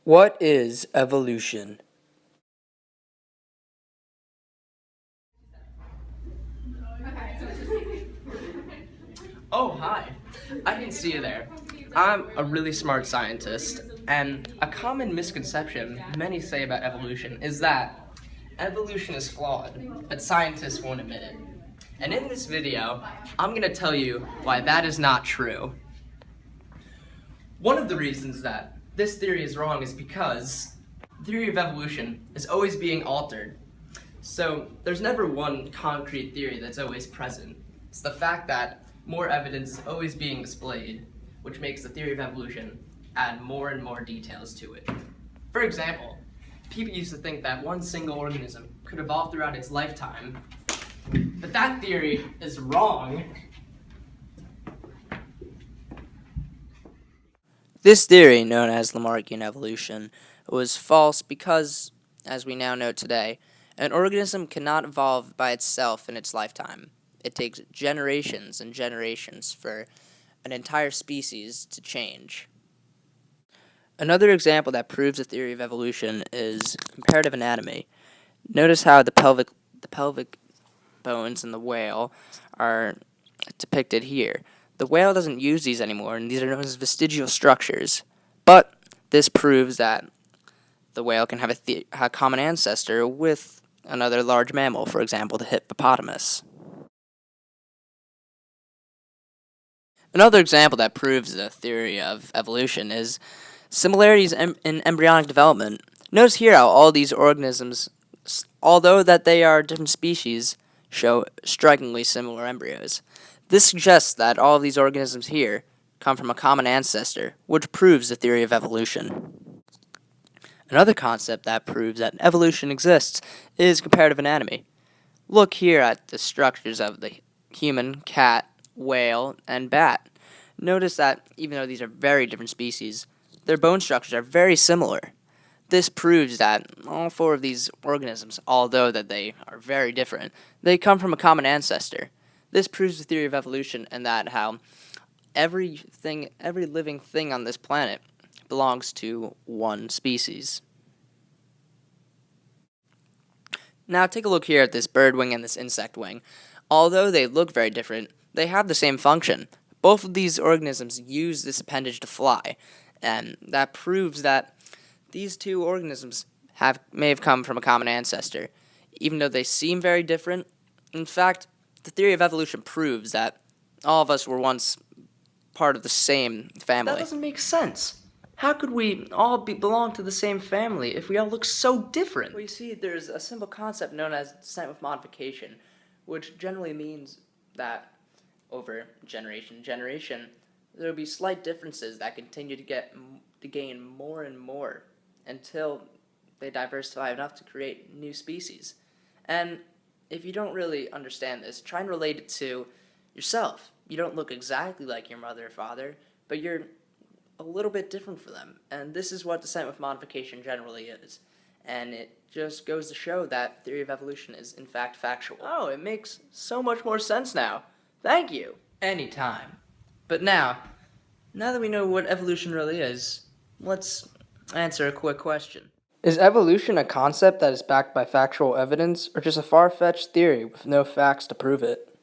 What is evolution? Oh, hi. I can see you there. I'm a really smart scientist, and a common misconception many say about evolution is that evolution is flawed, but scientists won't admit it. And in this video, I'm going to tell you why that is not true. One of the reasons that this theory is wrong is because the theory of evolution is always being altered. So there's never one concrete theory that's always present. It's the fact that more evidence is always being displayed, which makes the theory of evolution add more and more details to it. For example, people used to think that one single organism could evolve throughout its lifetime, but that theory is wrong. This theory, known as Lamarckian evolution, was false because, as we now know today, an organism cannot evolve by itself in its lifetime. It takes generations and generations for an entire species to change. Another example that proves the theory of evolution is comparative anatomy. Notice how the pelvic bones in the whale are depicted here. The whale doesn't use these anymore, and these are known as vestigial structures. But this proves that the whale can have a common ancestor with another large mammal, for example, the hippopotamus. Another example that proves the theory of evolution is similarities in embryonic development. Notice here how all these organisms, although that they are different species, show strikingly similar embryos. This suggests that all of these organisms here come from a common ancestor, which proves the theory of evolution. Another concept that proves that evolution exists is comparative anatomy. Look here at the structures of the human, cat, whale, and bat. Notice that even though these are very different species, their bone structures are very similar. This proves that all four of these organisms, although that they are very different, they come from a common ancestor. This proves the theory of evolution and that how every living thing on this planet belongs to one species. Now take a look here at this bird wing and this insect wing. Although they look very different, they have the same function. Both of these organisms use this appendage to fly, and that proves that these two organisms may have come from a common ancestor. Even though they seem very different, in fact, the theory of evolution proves that all of us were once part of the same family. That doesn't make sense. How could we all belong to the same family if we all look so different? Well, you see, there's a simple concept known as descent with modification, which generally means that over generation to generation, there will be slight differences that continue to gain more and more until they diversify enough to create new species. And if you don't really understand this, try and relate it to yourself. You don't look exactly like your mother or father, but you're a little bit different from them. And this is what descent with modification generally is. And it just goes to show that theory of evolution is in fact factual. Oh, it makes so much more sense now. Thank you. Anytime. But now that we know what evolution really is, let's answer a quick question. Is evolution a concept that is backed by factual evidence, or just a far-fetched theory with no facts to prove it?